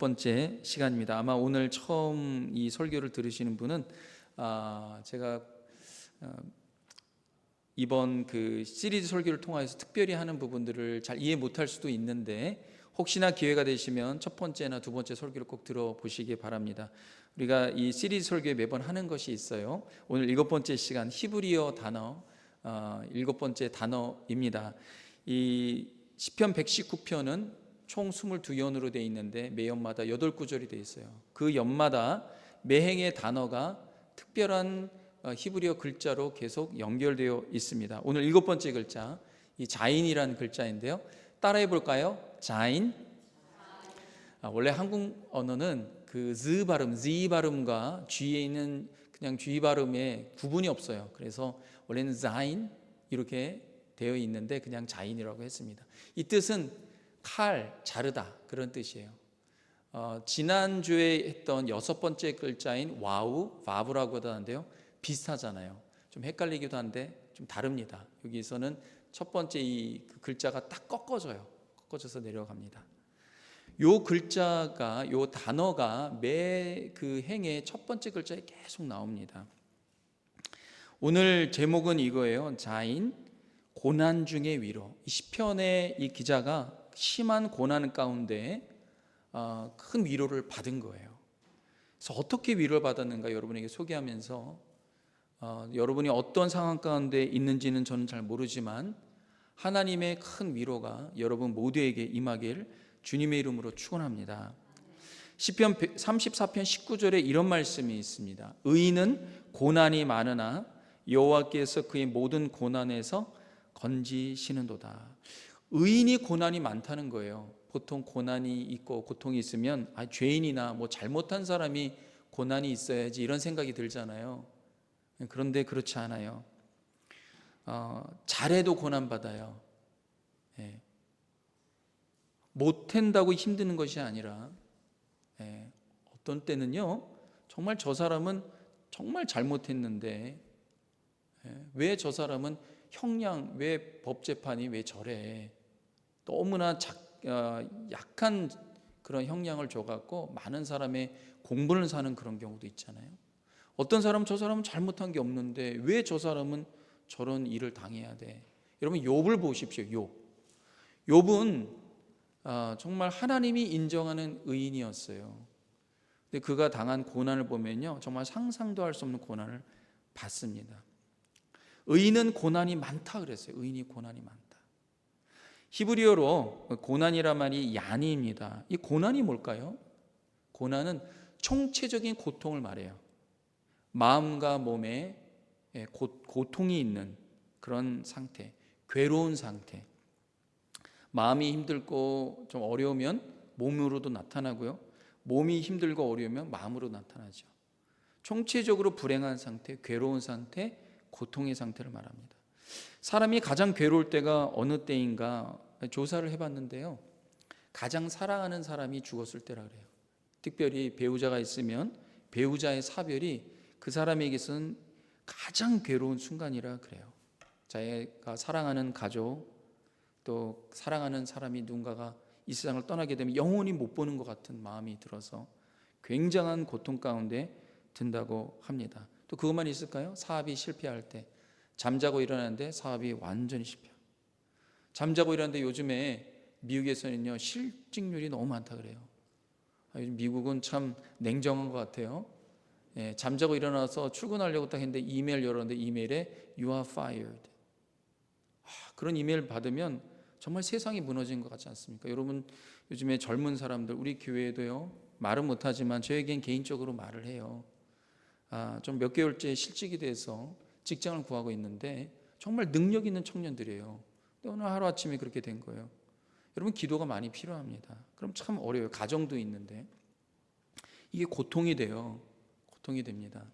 번째 시간입니다. 아마 오늘 처음 이 설교를 들으시는 분은 제가 이번 그 시리즈 설교를 통해서 특별히 하는 부분들을 잘 이해 못할 수도 있는데, 혹시나 기회가 되시면 첫 번째나 두 번째 설교를 꼭 들어보시기 바랍니다. 우리가 이 시리즈 설교에 매번 하는 것이 있어요. 오늘 일곱 번째 시간 히브리어 단어 일곱 번째 단어입니다. 이 시편 119편은 총 22연으로 되어 있는데 매 연마다 8구절이 되어 있어요. 그 연마다 매행의 단어가 특별한 히브리어 글자로 계속 연결되어 있습니다. 오늘 일곱 번째 글자, 이 자인이라는 글자인데요. 따라해 볼까요? 자인. 원래 한국 언어는 그 즈 발음, 지 발음과 G에 있는 그냥 G 발음에 구분이 없어요. 그래서 원래는 자인 이렇게 되어 있는데 그냥 자인이라고 했습니다. 이 뜻은 칼, 자르다 그런 뜻이에요. 지난주에 했던 여섯 번째 글자인 와우, 바브라고 하는데요. 비슷하잖아요. 좀 헷갈리기도 한데 좀 다릅니다. 여기서는 첫 번째 이 글자가 딱 꺾어져서 내려갑니다. 요 글자가, 요 단어가 매 그 행의 첫 번째 글자에 계속 나옵니다. 오늘 제목은 이거예요. 자인, 고난 중의 위로. 이 시편의 이 기자가 심한 고난 가운데 큰 위로를 받은 거예요. 그래서 어떻게 위로를 받았는가 여러분에게 소개하면서 여러분이 어떤 상황 가운데 있는지는 저는 잘 모르지만 하나님의 큰 위로가 여러분 모두에게 임하길 주님의 이름으로 축원합니다. 시편 34편 19절에 이런 말씀이 있습니다. 의인은 고난이 많으나 여호와께서 그의 모든 고난에서 건지시는도다. 의인이 고난이 많다는 거예요. 보통 고난이 있고 고통이 있으면 죄인이나 뭐 잘못한 사람이 고난이 있어야지 이런 생각이 들잖아요. 그런데 그렇지 않아요. 잘해도 고난받아요. 못한다고 힘드는 것이 아니라 어떤 때는요, 정말 저 사람은 정말 잘못했는데 왜 저 사람은 형량, 왜 법재판이 왜 저래, 너무나 약한 그런 형량을 줘갖고 많은 사람의 공분을 사는 그런 경우도 있잖아요. 어떤 사람은 저 사람은 잘못한 게 없는데 왜 저 사람은 저런 일을 당해야 돼. 여러분 욥을 보십시오. 욥은 정말 하나님이 인정하는 의인이었어요. 근데 그가 당한 고난을 보면요, 정말 상상도 할 수 없는 고난을 받습니다. 의인은 고난이 많다 그랬어요. 의인이 고난이 많다. 히브리어로 고난이란 말이 야니입니다. 이 고난이 뭘까요? 고난은 총체적인 고통을 말해요. 마음과 몸에 고통이 있는 그런 상태, 괴로운 상태. 마음이 힘들고 좀 어려우면 몸으로도 나타나고요. 몸이 힘들고 어려우면 마음으로 나타나죠. 총체적으로 불행한 상태, 괴로운 상태, 고통의 상태를 말합니다. 사람이 가장 괴로울 때가 어느 때인가 조사를 해봤는데요. 가장 사랑하는 사람이 죽었을 때라 그래요. 특별히 배우자가 있으면 배우자의 사별이 그 사람에게서는 가장 괴로운 순간이라 그래요. 자기가 사랑하는 가족, 또 사랑하는 사람이 누군가가 이 세상을 떠나게 되면 영원히 못 보는 것 같은 마음이 들어서 굉장한 고통 가운데 든다고 합니다. 또 그것만 있을까요? 사업이 실패할 때 잠자고 일어나는데 사업이 완전히 실패해요. 잠자고 일어나는데 요즘에 미국에서는요, 실직률이 너무 많다 그래요. 요즘 미국은 참 냉정한 것 같아요. 잠자고 일어나서 출근하려고 딱 했는데 이메일 열었는데 이메일에 You are fired. 그런 이메일 받으면 정말 세상이 무너진 것 같지 않습니까? 여러분 요즘에 젊은 사람들, 우리 교회에도요, 말은 못하지만 저에겐 개인적으로 말을 해요. 좀 몇 개월째 실직이 돼서 직장을 구하고 있는데 정말 능력 있는 청년들이에요. 근데 오늘 하루아침에 그렇게 된 거예요. 여러분 기도가 많이 필요합니다. 그럼 참 어려워요. 가정도 있는데 이게 고통이 돼요. 고통이 됩니다.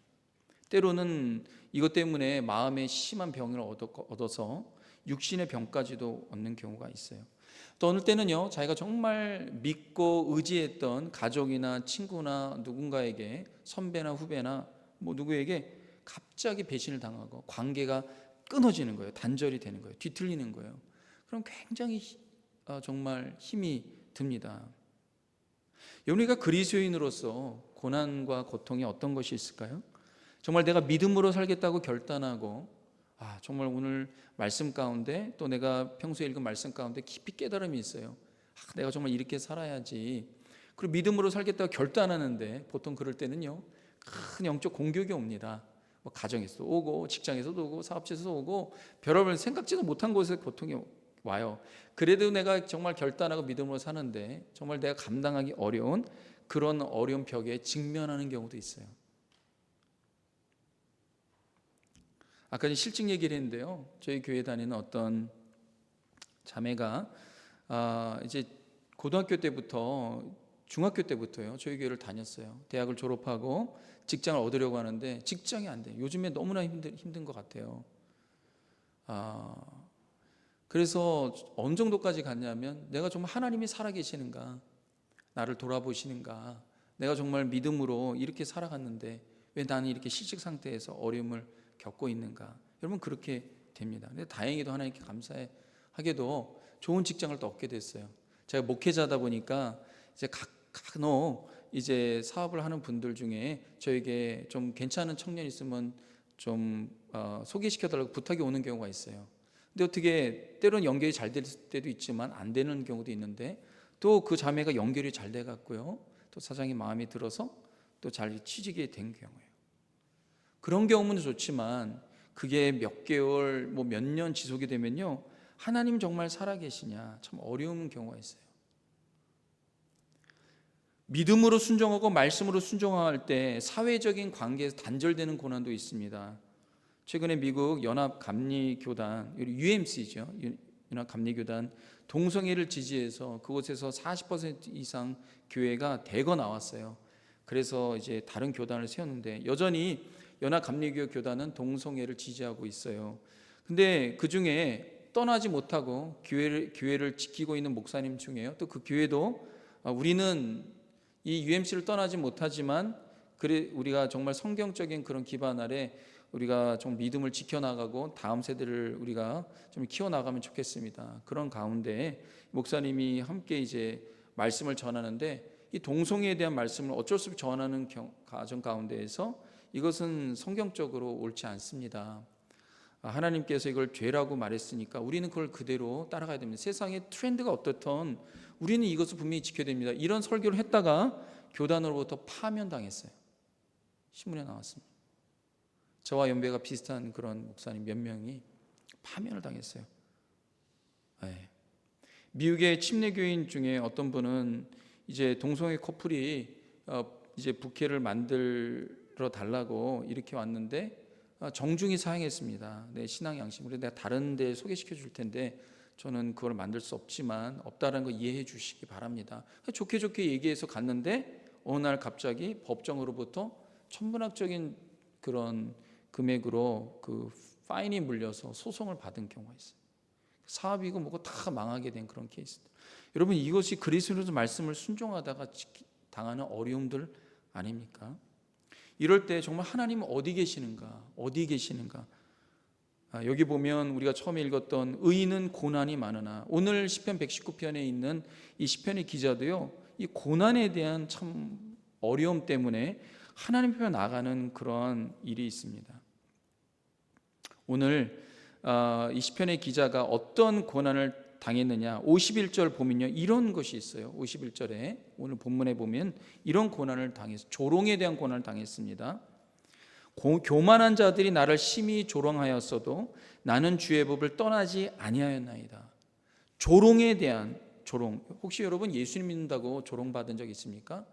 때로는 이것 때문에 마음에 심한 병을 얻어서 육신의 병까지도 얻는 경우가 있어요. 또 어느 때는요, 자기가 정말 믿고 의지했던 가족이나 친구나 누군가에게, 선배나 후배나 뭐 누구에게 갑자기 배신을 당하고 관계가 끊어지는 거예요. 단절이 되는 거예요. 뒤틀리는 거예요. 그럼 굉장히 정말 힘이 듭니다. 우리가 그리스도인으로서 고난과 고통이 어떤 것이 있을까요? 정말 내가 믿음으로 살겠다고 결단하고 정말 오늘 말씀 가운데 또 내가 평소에 읽은 말씀 가운데 깊이 깨달음이 있어요. 내가 정말 이렇게 살아야지. 그리고 믿음으로 살겠다고 결단하는데 보통 그럴 때는요, 큰 영적 공격이 옵니다. 뭐 가정에서도 오고 직장에서도 오고 사업체에서도 오고 별의별 생각지도 못한 곳에 고통이 와요. 그래도 내가 정말 결단하고 믿음으로 사는데 정말 내가 감당하기 어려운 그런 어려운 벽에 직면하는 경우도 있어요. 아까 실직 얘기를 했는데요, 저희 교회 다니는 어떤 자매가 이제 고등학교 때부터 중학교 때부터요 저희 교회를 다녔어요. 대학을 졸업하고 직장을 얻으려고 하는데 직장이 안 돼요. 요즘에 너무나 힘든 것 같아요. 그래서 어느 정도까지 갔냐면, 내가 정말 하나님이 살아계시는가, 나를 돌아보시는가, 내가 정말 믿음으로 이렇게 살아갔는데 왜 나는 이렇게 실직 상태에서 어려움을 겪고 있는가. 여러분, 그렇게 됩니다. 근데 다행히도 하나님께 감사하게도 좋은 직장을 또 얻게 됐어요. 제가 목회자다 보니까 이제 간혹 이제 사업을 하는 분들 중에 저에게 좀 괜찮은 청년 있으면 좀 소개시켜달라고 부탁이 오는 경우가 있어요. 근데 어떻게 때로는 연결이 잘 될 때도 있지만 안 되는 경우도 있는데, 또 그 자매가 연결이 잘 돼 갖고요, 또 사장이 마음에 들어서 또 잘 취직이 된 경우예요. 그런 경우는 좋지만 그게 몇 개월 뭐 몇 년 지속이 되면요, 하나님 정말 살아계시냐 참 어려운 경우가 있어요. 믿음으로 순종하고 말씀으로 순종할 때 사회적인 관계에서 단절되는 고난도 있습니다. 최근에 미국 연합감리교단, UMC죠, 연합감리교단 동성애를 지지해서 그곳에서 40% 이상 교회가 대거 나왔어요. 그래서 이제 다른 교단을 세웠는데 여전히 연합감리교 교단은 동성애를 지지하고 있어요. 근데 그 중에 떠나지 못하고 교회를 지키고 있는 목사님 중에요, 또 그 교회도 우리는 이 UMC를 떠나지 못하지만 그래 우리가 정말 성경적인 그런 기반 아래 우리가 좀 믿음을 지켜나가고 다음 세대를 우리가 좀 키워나가면 좋겠습니다. 그런 가운데 목사님이 함께 이제 말씀을 전하는데, 이 동성애에 대한 말씀을 어쩔 수 없이 전하는 가정 가운데에서 이것은 성경적으로 옳지 않습니다. 하나님께서 이걸 죄라고 말했으니까 우리는 그걸 그대로 따라가야 됩니다. 세상의 트렌드가 어떻든 우리는 이것을 분명히 지켜야 됩니다. 이런 설교를 했다가 교단으로부터 파면당했어요. 신문에 나왔습니다. 저와 연배가 비슷한 그런 목사님 몇 명이 파면을 당했어요. 미국의 침례교인 중에 어떤 분은 이제 동성애 커플이 이제 부케를 만들어 달라고 이렇게 왔는데 정중히 사양했습니다. 내 신앙 양심으로 내가 다른 데 소개시켜 줄 텐데 저는 그걸 만들 수 없지만 없다라는 거 이해해 주시기 바랍니다. 좋게 얘기해서 갔는데 어느 날 갑자기 법정으로부터 천문학적인 그런 금액으로 그 파인이 물려서 소송을 받은 경우가 있어요. 사업이고 뭐고 다 망하게 된 그런 케이스들. 여러분, 이것이 그리스도의 말씀을 순종하다가 당하는 어려움들 아닙니까? 이럴 때 정말 하나님은 어디 계시는가? 여기 보면 우리가 처음에 읽었던 의인은 고난이 많으나, 오늘 시편 119편에 있는 이 시편의 기자도요, 이 고난에 대한 참 어려움 때문에 하나님 편에 나가는 그런 일이 있습니다. 오늘 이 시편의 기자가 어떤 고난을 당했느냐, 51절 보면요 이런 것이 있어요. 51절에 오늘 본문에 보면 이런 고난을 당해서 조롱에 대한 고난을 당했습니다. 교만한 자들이 나를 심히 조롱하였어도 나는 주의 법을 떠나지 아니하였나이다. 조롱에 대한 조롱. 혹시 여러분 예수님 믿는다고 조롱받은 적 있습니까?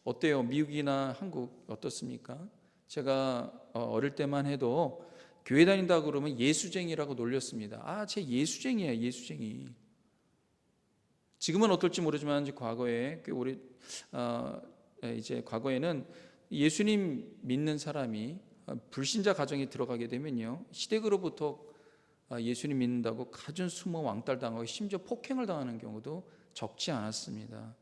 어때요? 미국이나 한국 어떻습니까? 제가 어릴 때만 해도 교회 다닌다 그러면 예수쟁이라고 놀렸습니다. 쟤 예수쟁이야, 예수쟁이. 지금은 어떨지 모르지만 과거에 꽤 오래 이제 과거에는 예수님 믿는 사람이 불신자 가정에 들어가게 되면요, 시댁으로부터 예수님 믿는다고 가진 숨어 왕따당하고 심지어 폭행을 당하는 경우도 적지 않았습니다.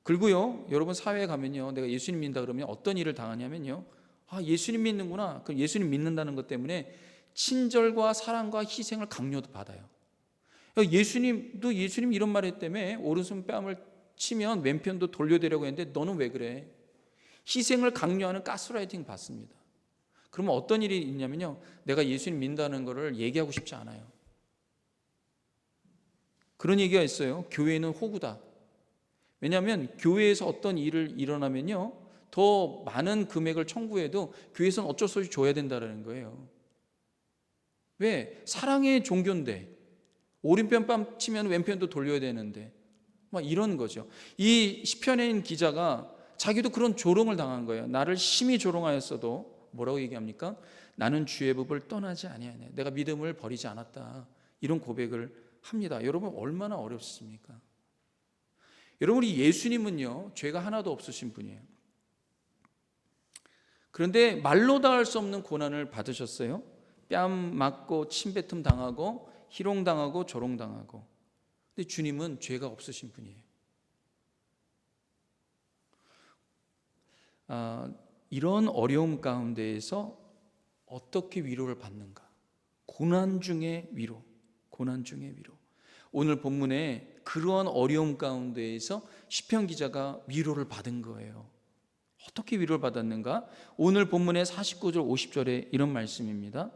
그리고요, 여러분 사회에 가면요, 내가 예수님 믿는다 그러면 어떤 일을 당하냐면요, 예수님 믿는구나. 그럼 예수님 믿는다는 것 때문에 친절과 사랑과 희생을 강요도 받아요. 예수님 이런 말 했다며 오른손 뺨을 치면 왼편도 돌려대려고 했는데 너는 왜 그래? 희생을 강요하는 가스라이팅 받습니다. 그러면 어떤 일이 있냐면요, 내가 예수님 믿는다는 것을 얘기하고 싶지 않아요. 그런 얘기가 있어요. 교회는 호구다. 왜냐하면 교회에서 어떤 일을 일어나면요, 더 많은 금액을 청구해도 교회에서는 어쩔 수 없이 줘야 된다는 거예요. 왜? 사랑의 종교인데 오른편 뺨 치면 왼편도 돌려야 되는데 막 이런 거죠. 이 시편인 기자가 자기도 그런 조롱을 당한 거예요. 나를 심히 조롱하였어도 뭐라고 얘기합니까? 나는 주의 법을 떠나지 아니하네. 내가 믿음을 버리지 않았다. 이런 고백을 합니다. 여러분 얼마나 어렵습니까? 여러분 이 예수님은요, 죄가 하나도 없으신 분이에요. 그런데 말로 다 할 수 없는 고난을 받으셨어요. 뺨 맞고 침뱉음 당하고 희롱당하고 조롱당하고. 근데 주님은 죄가 없으신 분이에요. 이런 어려움 가운데에서 어떻게 위로를 받는가? 고난 중에 위로, 고난 중에 위로. 오늘 본문에 그러한 어려움 가운데에서 시편 기자가 위로를 받은 거예요. 어떻게 위로를 받았는가? 오늘 본문의 49절 50절에 이런 말씀입니다.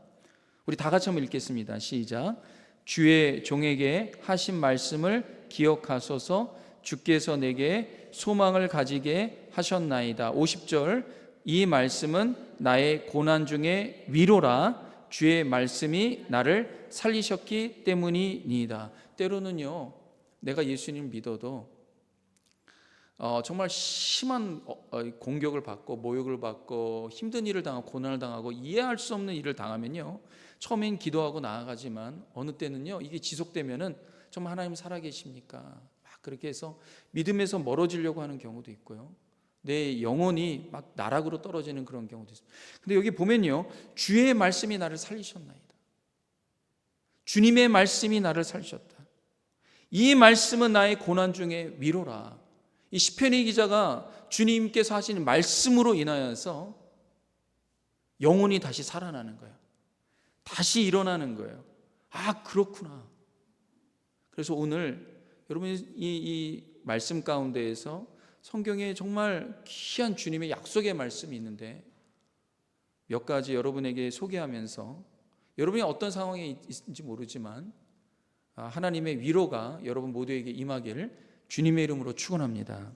우리 다 같이 한번 읽겠습니다. 시작. 주의 종에게 하신 말씀을 기억하소서. 주께서 내게 소망을 가지게 하셨나이다. 50절. 이 말씀은 나의 고난 중에 위로라. 주의 말씀이 나를 살리셨기 때문이니이다. 때로는요, 내가 예수님을 믿어도 정말 심한 공격을 받고 모욕을 받고 힘든 일을 당하고 고난을 당하고 이해할 수 없는 일을 당하면요, 처음엔 기도하고 나아가지만 어느 때는요, 이게 지속되면은 정말 하나님 살아계십니까? 막 그렇게 해서 믿음에서 멀어지려고 하는 경우도 있고요, 내 영혼이 막 나락으로 떨어지는 그런 경우도 있습니다. 근데 여기 보면요, 주의 말씀이 나를 살리셨나이다. 주님의 말씀이 나를 살리셨다. 이 말씀은 나의 고난 중에 위로라. 이 시편의 기자가 주님께서 하신 말씀으로 인하여서 영혼이 다시 살아나는 거예요. 다시 일어나는 거예요. 아, 그렇구나. 그래서 오늘 여러분이 이 말씀 가운데에서 성경에 정말 귀한 주님의 약속의 말씀이 있는데 몇 가지 여러분에게 소개하면서 여러분이 어떤 상황에 있는지 모르지만 하나님의 위로가 여러분 모두에게 임하기를 주님의 이름으로 축원합니다.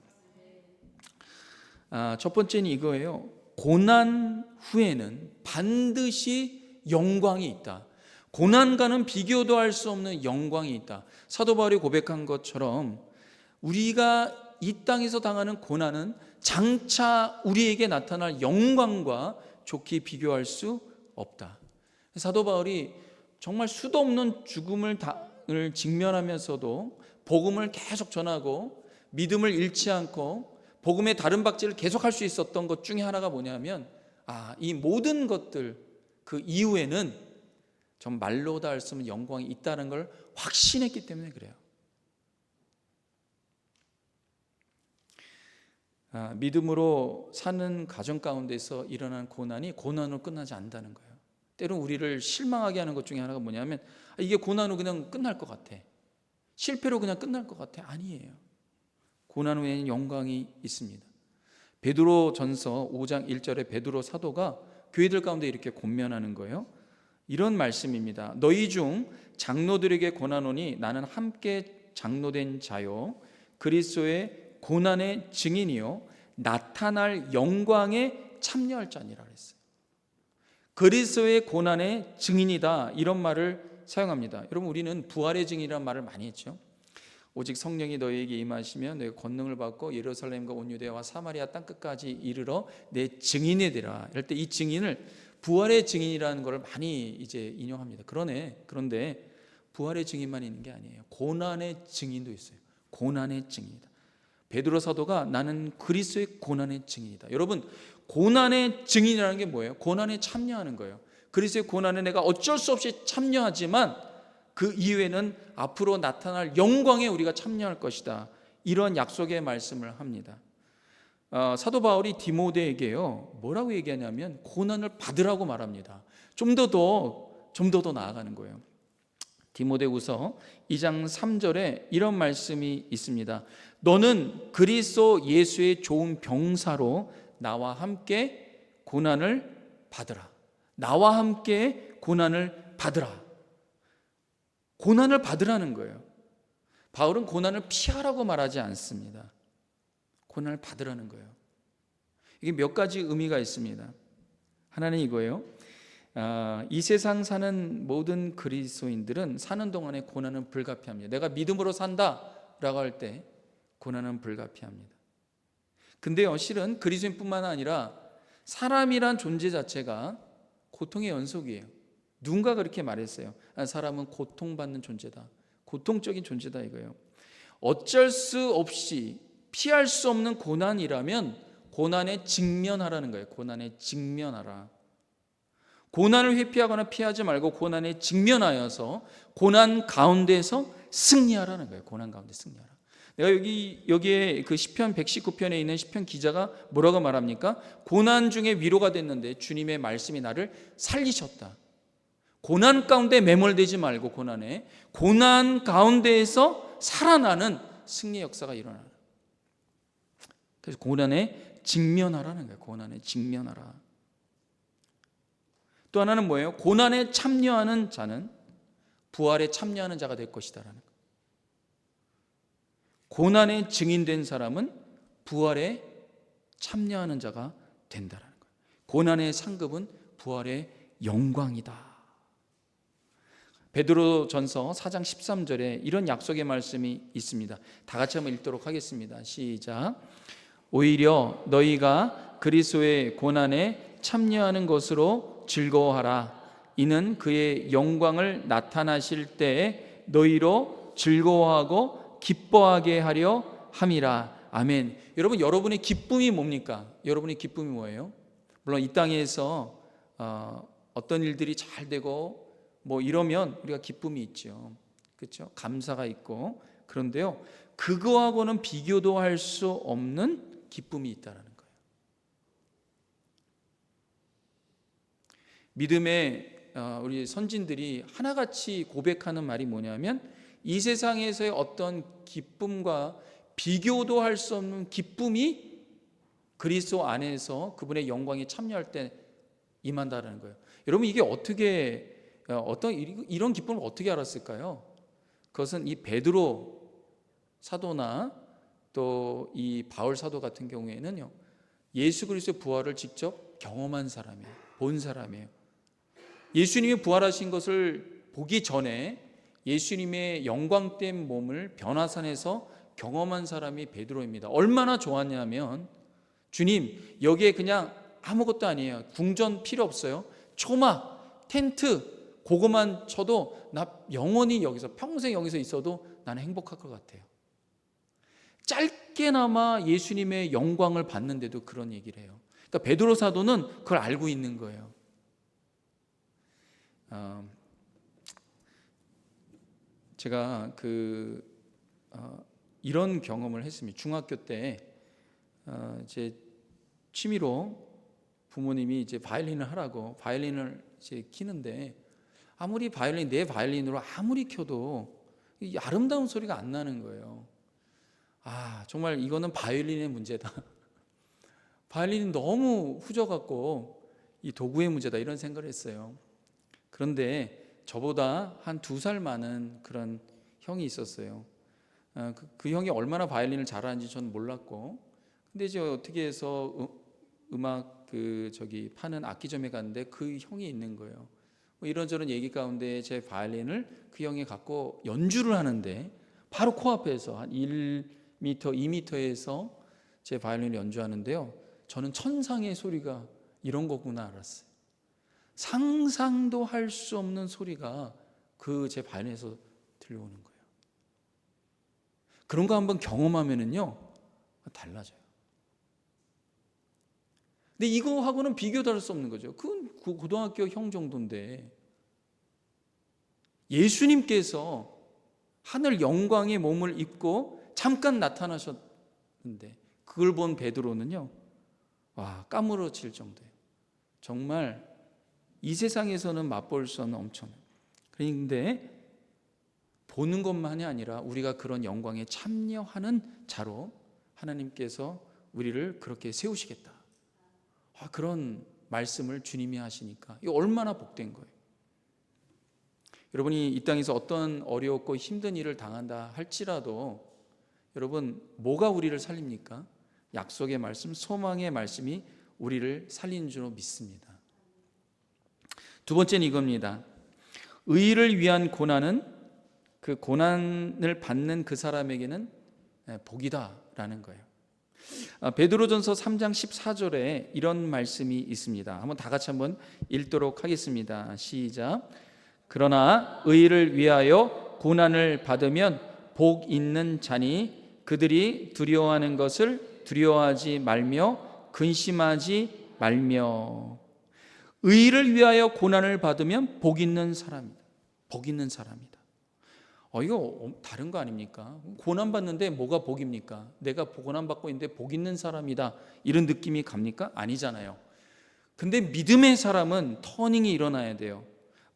첫 번째는 이거예요. 고난 후에는 반드시 영광이 있다. 고난과는 비교도 할 수 없는 영광이 있다. 사도 바울이 고백한 것처럼 우리가 이 땅에서 당하는 고난은 장차 우리에게 나타날 영광과 좋게 비교할 수 없다. 사도 바울이 정말 수도 없는 죽음을 직면하면서도 복음을 계속 전하고 믿음을 잃지 않고 복음의 다른 박질을 계속할 수 있었던 것 중에 하나가 뭐냐면 이 모든 것들 그 이후에는 전 말로 다 할 수 없는 영광이 있다는 걸 확신했기 때문에 그래요. 믿음으로 사는 가정 가운데서 일어난 고난이 고난으로 끝나지 않는다는 거예요. 때로는 우리를 실망하게 하는 것 중에 하나가 뭐냐면 이게 고난으로 그냥 끝날 것 같아, 실패로 그냥 끝날 것 같아. 아니에요. 고난 후에는 영광이 있습니다. 베드로 전서 5장 1절에 베드로 사도가 교회들 가운데 이렇게 권면하는 거예요. 이런 말씀입니다. 너희 중 장로들에게 권하노니 나는 함께 장로된 자요 그리스도의 고난의 증인이요 나타날 영광에 참여할 자니라 그랬어요. 그리스도의 고난의 증인이다, 이런 말을 사용합니다. 여러분 우리는 부활의 증인이라는 말을 많이 했죠. 오직 성령이 너희에게 임하시면 너희가 권능을 받고 예루살렘과 온 유대와 사마리아 땅끝까지 이르러 내 증인이 되라. 이럴 때 이 증인을 부활의 증인이라는 걸 많이 이제 인용합니다. 그런데 부활의 증인만 있는 게 아니에요. 고난의 증인도 있어요. 고난의 증인이다. 베드로 사도가 나는 그리스도의 고난의 증인이다. 여러분 고난의 증인이라는 게 뭐예요? 고난에 참여하는 거예요. 그리스도의 고난에 내가 어쩔 수 없이 참여하지만 그 이후에는 앞으로 나타날 영광에 우리가 참여할 것이다. 이런 약속의 말씀을 합니다. 사도 바울이 디모데에게요 뭐라고 얘기하냐면 고난을 받으라고 말합니다. 좀 더 나아가는 거예요. 디모데후서 2장 3절에 이런 말씀이 있습니다. 너는 그리스도 예수의 좋은 병사로 나와 함께 고난을 받으라. 나와 함께 고난을 받으라. 고난을 받으라는 거예요. 바울은 고난을 피하라고 말하지 않습니다. 고난을 받으라는 거예요. 이게 몇 가지 의미가 있습니다. 하나는 이거예요. 이 세상 사는 모든 그리스도인들은 사는 동안에 고난은 불가피합니다. 내가 믿음으로 산다라고 할 때 고난은 불가피합니다. 근데요, 실은 그리스도인뿐만 아니라 사람이란 존재 자체가 고통의 연속이에요. 누군가 그렇게 말했어요. 사람은 고통받는 존재다. 고통적인 존재다 이거예요. 어쩔 수 없이 피할 수 없는 고난이라면 고난에 직면하라는 거예요. 고난에 직면하라. 고난을 회피하거나 피하지 말고 고난에 직면하여서 고난 가운데서 승리하라는 거예요. 고난 가운데 승리하라. 내가 여기에 그 시편 119편에 있는 시편 기자가 뭐라고 말합니까? 고난 중에 위로가 됐는데 주님의 말씀이 나를 살리셨다. 고난 가운데 매몰되지 말고 고난 가운데에서 살아나는 승리의 역사가 일어나라. 그래서 고난에 직면하라는 거예요. 고난에 직면하라. 또 하나는 뭐예요? 고난에 참여하는 자는 부활에 참여하는 자가 될 것이다라는 거예요. 고난에 증인된 사람은 부활에 참여하는 자가 된다라는 거예요. 고난의 상급은 부활의 영광이다. 베드로전서 4장 13절에 이런 약속의 말씀이 있습니다. 다 같이 한번 읽도록 하겠습니다. 시작. 오히려 너희가 그리스도의 고난에 참여하는 것으로 즐거워하라. 이는 그의 영광을 나타나실 때에 너희로 즐거워하고 기뻐하게 하려 함이라. 아멘. 여러분의 기쁨이 뭡니까? 여러분의 기쁨이 뭐예요? 물론 이 땅에서 어떤 일들이 잘 되고 뭐 이러면 우리가 기쁨이 있죠. 그렇죠? 감사가 있고. 그런데요, 그거하고는 비교도 할 수 없는 기쁨이 있다라는 거예요. 믿음의 우리 선진들이 하나같이 고백하는 말이 뭐냐면 이 세상에서의 어떤 기쁨과 비교도 할 수 없는 기쁨이 그리스도 안에서 그분의 영광에 참여할 때 임한다는 거예요. 여러분, 이게 이런 기쁨을 어떻게 알았을까요? 그것은 이 베드로 사도나 또 이 바울 사도 같은 경우에는요, 예수 그리스도의 부활을 직접 경험한 사람이에요. 본 사람이에요. 예수님이 부활하신 것을 보기 전에 예수님의 영광된 몸을 변화산에서 경험한 사람이 베드로입니다. 얼마나 좋았냐면, 주님 여기에 그냥 아무것도 아니에요. 궁전 필요 없어요. 초막, 텐트 그거만 쳐도 나 영원히 여기서 평생 여기서 있어도 나는 행복할 것 같아요. 짧게나마 예수님의 영광을 받는데도 그런 얘기를 해요. 그러니까 베드로 사도는 그걸 알고 있는 거예요. 제가 이런 경험을 했습니다. 중학교 때 제 취미로 부모님이 이제 바이올린을 하라고 바이올린을 이제 키는데 내 바이올린으로 아무리 켜도 이 아름다운 소리가 안 나는 거예요. 정말 이거는 바이올린의 문제다. 바이올린이 너무 후져갖고 이 도구의 문제다, 이런 생각을 했어요. 그런데 저보다 한 2살 많은 그런 형이 있었어요. 그 형이 얼마나 바이올린을 잘하는지 저는 몰랐고, 근데 이제 어떻게 해서 음악 파는 악기점에 갔는데 그 형이 있는 거예요. 이런저런 얘기 가운데 제 바이올린을 그 형이 갖고 연주를 하는데 바로 코앞에서 한 1m, 2m에서 제 바이올린을 연주하는데요, 저는 천상의 소리가 이런 거구나 알았어요. 상상도 할 수 없는 소리가 제 바이올린에서 들려오는 거예요. 그런 거 한번 경험하면은요, 달라져요. 근데 이거하고는 비교도 할 수 없는 거죠. 그건 고등학교 형 정도인데, 예수님께서 하늘 영광의 몸을 입고 잠깐 나타나셨는데 그걸 본 베드로는요, 까무러칠 정도예요. 정말 이 세상에서는 맛볼 수 없는 엄청난. 그런데 보는 것만이 아니라 우리가 그런 영광에 참여하는 자로 하나님께서 우리를 그렇게 세우시겠다. 그런 말씀을 주님이 하시니까 이거 얼마나 복된 거예요. 여러분이 이 땅에서 어떤 어렵고 힘든 일을 당한다 할지라도 여러분 뭐가 우리를 살립니까? 약속의 말씀, 소망의 말씀이 우리를 살리는 줄로 믿습니다. 두 번째는 이겁니다. 의를 위한 고난은 그 고난을 받는 그 사람에게는 복이다라는 거예요. 베드로전서 3장 14절에 이런 말씀이 있습니다. 한번 다 같이 한번 읽도록 하겠습니다. 시작. 그러나 의를 위하여 고난을 받으면 복 있는 자니 그들이 두려워하는 것을 두려워하지 말며 근심하지 말며. 의를 위하여 고난을 받으면 복 있는 사람이다. 복 있는 사람이다. 이거 다른 거 아닙니까? 고난 받는데 뭐가 복입니까? 내가 고난 받고 있는데 복 있는 사람이다, 이런 느낌이 갑니까? 아니잖아요. 근데 믿음의 사람은 터닝이 일어나야 돼요.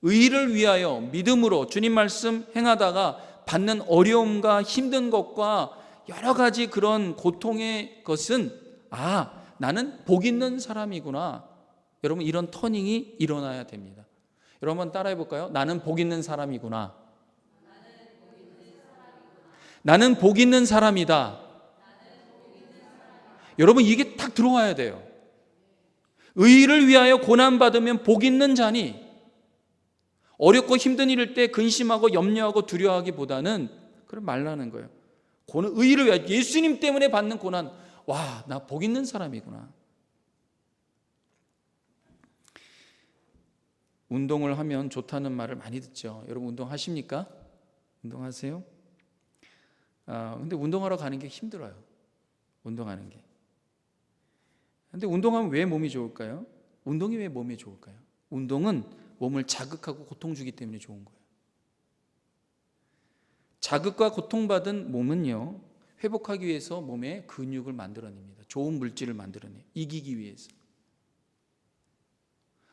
의를 위하여 믿음으로 주님 말씀 행하다가 받는 어려움과 힘든 것과 여러 가지 그런 고통의 것은 나는 복 있는 사람이구나. 여러분, 이런 터닝이 일어나야 됩니다. 여러분 한번 따라해 볼까요? 나는 복 있는 사람이구나. 나는 복 있는 사람이다. 여러분, 이게 딱 들어와야 돼요. 의를 위하여 고난받으면 복 있는 자니, 어렵고 힘든 일일 때 근심하고 염려하고 두려워하기보다는 그럼 말라는 거예요. 의를 위하여, 예수님 때문에 받는 고난, 나 복 있는 사람이구나. 운동을 하면 좋다는 말을 많이 듣죠. 여러분 운동하십니까? 운동하세요? 근데 운동하러 가는 게 힘들어요. 운동하는 게. 근데 운동하면 왜 몸이 좋을까요? 운동이 왜 몸에 좋을까요? 운동은 몸을 자극하고 고통 주기 때문에 좋은 거예요. 자극과 고통받은 몸은요, 회복하기 위해서 몸에 근육을 만들어냅니다. 좋은 물질을 만들어내요. 이기기 위해서.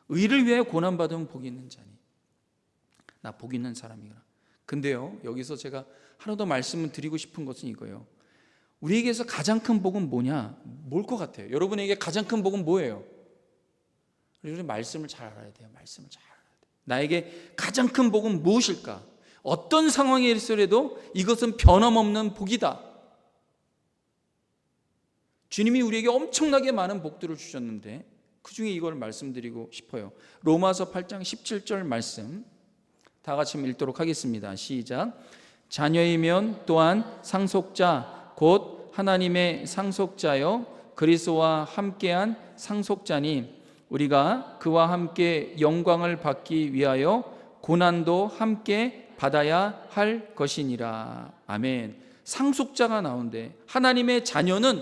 의를 위하여 고난받으면 복이 있는 자니, 나 복 있는 사람이구나. 근데요, 여기서 제가 하나 더 말씀을 드리고 싶은 것은 이거예요. 우리에게서 가장 큰 복은 뭐냐? 뭘 것 같아요? 여러분에게 가장 큰 복은 뭐예요? 우리 말씀을 잘 알아야 돼요. 말씀을 잘 알아야 돼요. 나에게 가장 큰 복은 무엇일까? 어떤 상황에 있으려도 이것은 변함없는 복이다. 주님이 우리에게 엄청나게 많은 복들을 주셨는데 그 중에 이걸 말씀드리고 싶어요. 로마서 8장 17절 말씀 다 같이 읽도록 하겠습니다. 시작. 자녀이면 또한 상속자 곧 하나님의 상속자여 그리스도와 함께한 상속자니 우리가 그와 함께 영광을 받기 위하여 고난도 함께 받아야 할 것이니라. 아멘. 상속자가 나오는데 하나님의 자녀는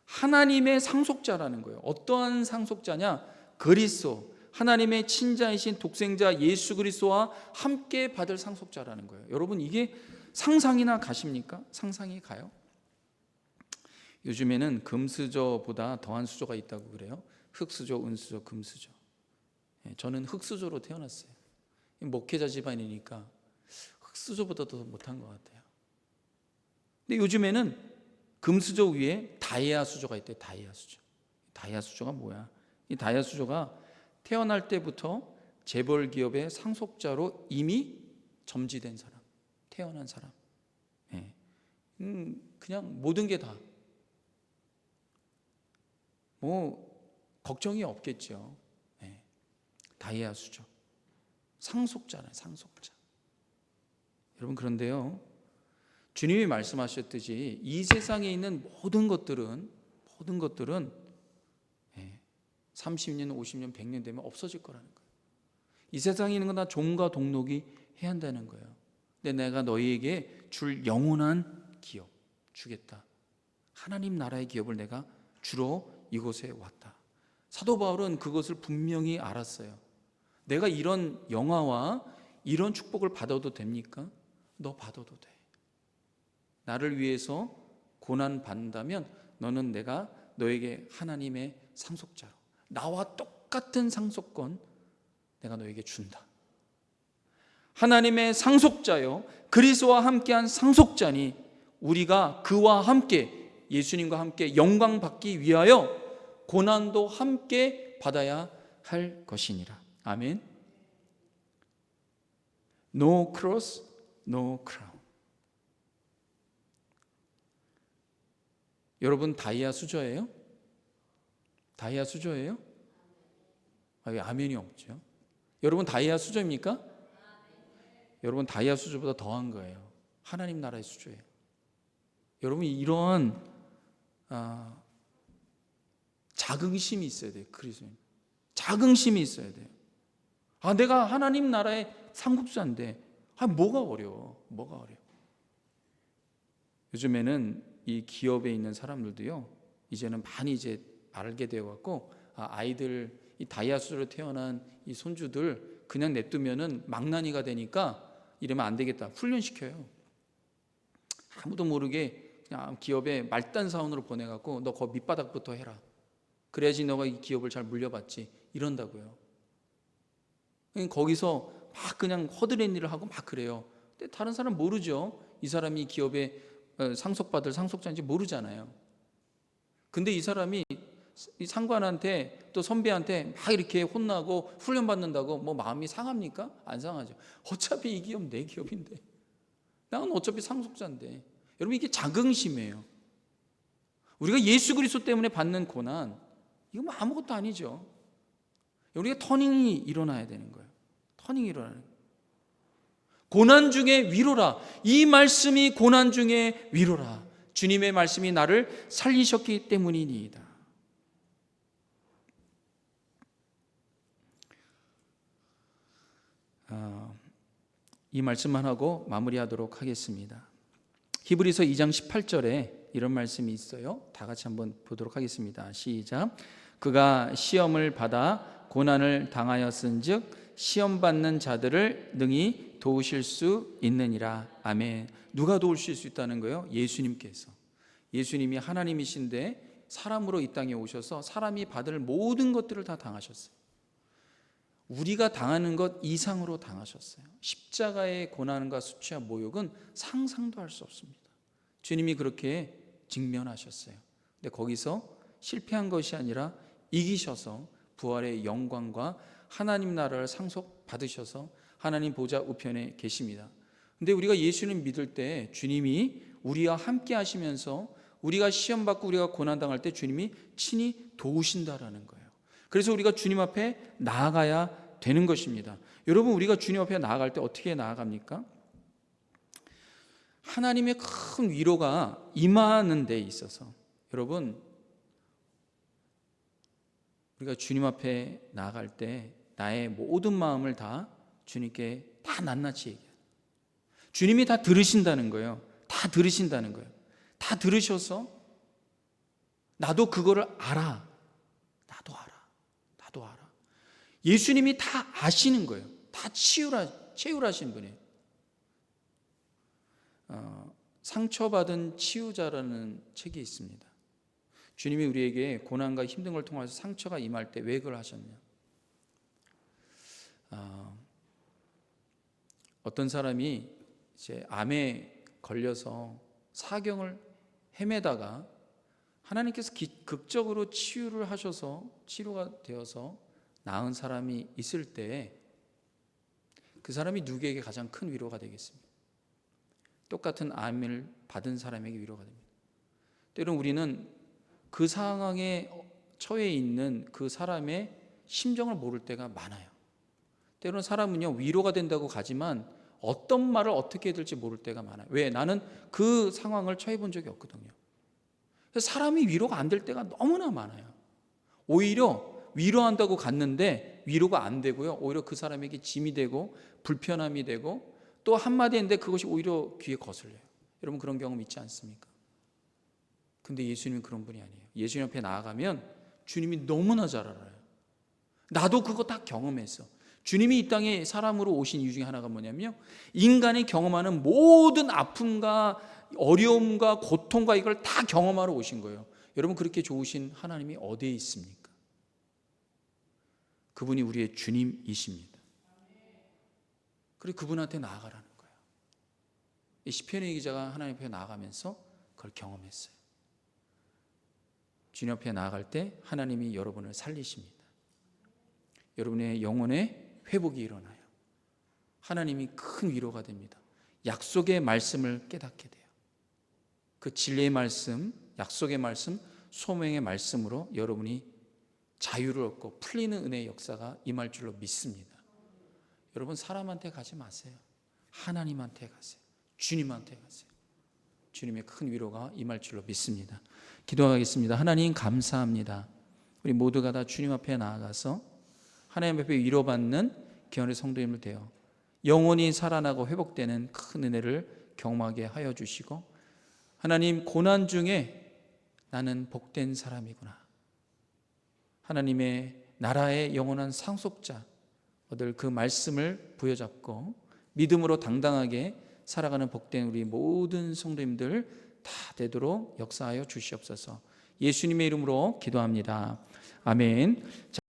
하나님의 상속자라는 거예요. 어떠한 상속자냐? 그리스도, 하나님의 친자이신 독생자 예수 그리스도와 함께 받을 상속자라는 거예요. 여러분, 이게 상상이나 가십니까? 상상이 가요? 요즘에는 금수저보다 더한 수저가 있다고 그래요. 흙수저, 은수저, 금수저. 저는 흙수저로 태어났어요. 목회자 집안이니까 흙수저보다 더 못한 것 같아요. 근데 요즘에는 금수저 위에 다이아 수저가 있대요. 다이아 수저. 다이아 수저가 뭐야? 이 다이아 수저가 태어날 때부터 재벌 기업의 상속자로 이미 점지된 사람, 태어난 사람. 그냥 모든 게 다 걱정이 없겠죠. 다이아 수저. 상속자네, 상속자. 여러분, 그런데요, 주님이 말씀하셨듯이 이 세상에 있는 모든 것들은 30년, 50년, 100년 되면 없어질 거라는 거예요. 이 세상에 있는 건 다 종과 동록이 해야 한다는 거예요. 근데 내가 너희에게 줄 영원한 기업 주겠다. 하나님 나라의 기업을 내가 주러 이곳에 왔다. 사도 바울은 그것을 분명히 알았어요. 내가 이런 영화와 이런 축복을 받아도 됩니까? 너 받아도 돼. 나를 위해서 고난 받는다면 너는 내가 너에게 하나님의 상속자로, 나와 똑같은 상속권 내가 너에게 준다. 하나님의 상속자요 그리스도와 함께한 상속자니 우리가 그와 함께 예수님과 함께 영광 받기 위하여 고난도 함께 받아야 할 것이니라. 아멘. No cross, no crown. 여러분 다이아 수저예요? 다이아 수저예요? 왜 아멘이 없죠? 여러분 다이아 수저입니까? 여러분 다이아 수저보다 더한 거예요. 하나님 나라의 수저예요. 여러분 이런 자긍심이 있어야 돼요. 그리스도인 자긍심이 있어야 돼요. 내가 하나님 나라의 상속자인데 뭐가 어려워? 뭐가 어려워? 요즘에는 이 기업에 있는 사람들도요 이제는 많이 이제 알게 되어 갖고 아이들 이 다이아 수저로 태어난 이 손주들 그냥 냅두면은 망나니가 되니까 이러면 안 되겠다 훈련시켜요. 아무도 모르게 그냥 기업에 말단 사원으로 보내갖고 너 거 밑바닥부터 해라. 그래야지 너가 이 기업을 잘 물려받지 이런다고요. 거기서 막 그냥 허드렛 일을 하고 막 그래요. 근데 다른 사람 모르죠. 이 사람이 기업에 상속받을 상속자인지 모르잖아요. 근데 이 사람이 이 상관한테 또 선배한테 막 이렇게 혼나고 훈련받는다고 뭐 마음이 상합니까? 안 상하죠. 어차피 이 기업 내 기업인데 나는 어차피 상속자인데. 여러분 이게 자긍심이에요. 우리가 예수 그리스도 때문에 받는 고난 이거 뭐 아무것도 아니죠. 우리가 터닝이 일어나야 되는 거예요. 터닝이 일어나는 거예요. 고난 중에 위로라. 이 말씀이 고난 중에 위로라. 주님의 말씀이 나를 살리셨기 때문이니이다. 이 말씀만 하고 마무리하도록 하겠습니다. 히브리서 2장 18절에 이런 말씀이 있어요. 다 같이 한번 보도록 하겠습니다. 시작. 그가 시험을 받아 고난을 당하였은즉 시험 받는 자들을 능히 도우실 수 있느니라. 아멘. 누가 도우실 수 있다는 거예요? 예수님께서. 예수님이 하나님이신데 사람으로 이 땅에 오셔서 사람이 받을 모든 것들을 다 당하셨어요. 우리가 당하는 것 이상으로 당하셨어요. 십자가의 고난과 수치와 모욕은 상상도 할 수 없습니다. 주님이 그렇게 직면하셨어요. 근데 거기서 실패한 것이 아니라 이기셔서 부활의 영광과 하나님 나라를 상속받으셔서 하나님 보좌 우편에 계십니다. 근데 우리가 예수님 믿을 때 주님이 우리와 함께 하시면서 우리가 시험받고 우리가 고난당할 때 주님이 친히 도우신다라는 거예요. 그래서 우리가 주님 앞에 나아가야 되는 것입니다. 여러분 우리가 주님 앞에 나아갈 때 어떻게 나아갑니까? 하나님의 큰 위로가 임하는 데 있어서 여러분 우리가 주님 앞에 나아갈 때 나의 모든 마음을 다 주님께 다 낱낱이 얘기해요. 주님이 다 들으신다는 거예요. 다 들으신다는 거예요. 다 들으셔서 나도 그거를 알아. 나도 알아. 예수님이 다 아시는 거예요. 다 치유하신 분이에요. 상처받은 치유자라는 책이 있습니다. 주님이 우리에게 고난과 힘든 걸 통해서 상처가 임할 때 왜 그걸 하셨냐? 어떤 사람이 이제 암에 걸려서 사경을 헤매다가 하나님께서 극적으로 치유를 하셔서 치료가 되어서 나은 사람이 있을 때 그 사람이 누구에게 가장 큰 위로가 되겠습니까? 똑같은 암을 받은 사람에게 위로가 됩니다. 때론 우리는 그 상황에 처해 있는 그 사람의 심정을 모를 때가 많아요. 때로는 사람은요 위로가 된다고 가지만 어떤 말을 어떻게 해야 될지 모를 때가 많아요. 왜? 나는 그 상황을 처해 본 적이 없거든요. 그래서 사람이 위로가 안 될 때가 너무나 많아요. 오히려 위로한다고 갔는데 위로가 안 되고요. 오히려 그 사람에게 짐이 되고 불편함이 되고 또 한마디 했는데 그것이 오히려 귀에 거슬려요. 여러분 그런 경험 있지 않습니까? 근데 예수님은 그런 분이 아니에요. 예수님 앞에 나아가면 주님이 너무나 잘 알아요. 나도 그거 다 경험했어. 주님이 이 땅에 사람으로 오신 이유 중에 하나가 뭐냐면요, 인간이 경험하는 모든 아픔과 어려움과 고통과 이걸 다 경험하러 오신 거예요. 여러분 그렇게 좋으신 하나님이 어디에 있습니까? 그분이 우리의 주님이십니다. 그리고 그분한테 나아가라는 거예요. 이 시편의 기자가 하나님 앞에 나아가면서 그걸 경험했어요. 주님 앞에 나아갈 때 하나님이 여러분을 살리십니다. 여러분의 영혼의 회복이 일어나요. 하나님이 큰 위로가 됩니다. 약속의 말씀을 깨닫게 돼요. 그 진리의 말씀, 약속의 말씀, 소명의 말씀으로 여러분이 자유를 얻고 풀리는 은혜의 역사가 임할 줄로 믿습니다. 여러분, 사람한테 가지 마세요. 하나님한테 가세요. 주님한테 가세요. 주님의 큰 위로가 임할 줄로 믿습니다. 기도하겠습니다. 하나님 감사합니다. 우리 모두가 다 주님 앞에 나아가서 하나님 앞에 위로받는 귀한 성도님들 되어 영혼이 살아나고 회복되는 큰 은혜를 경험하게 하여 주시고, 하나님, 고난 중에 나는 복된 사람이구나, 하나님의 나라의 영원한 상속자 얻을 그 말씀을 부여잡고 믿음으로 당당하게 살아가는 복된 우리 모든 성도님들 다 되도록 역사하여 주시옵소서. 예수님의 이름으로 기도합니다. 아멘.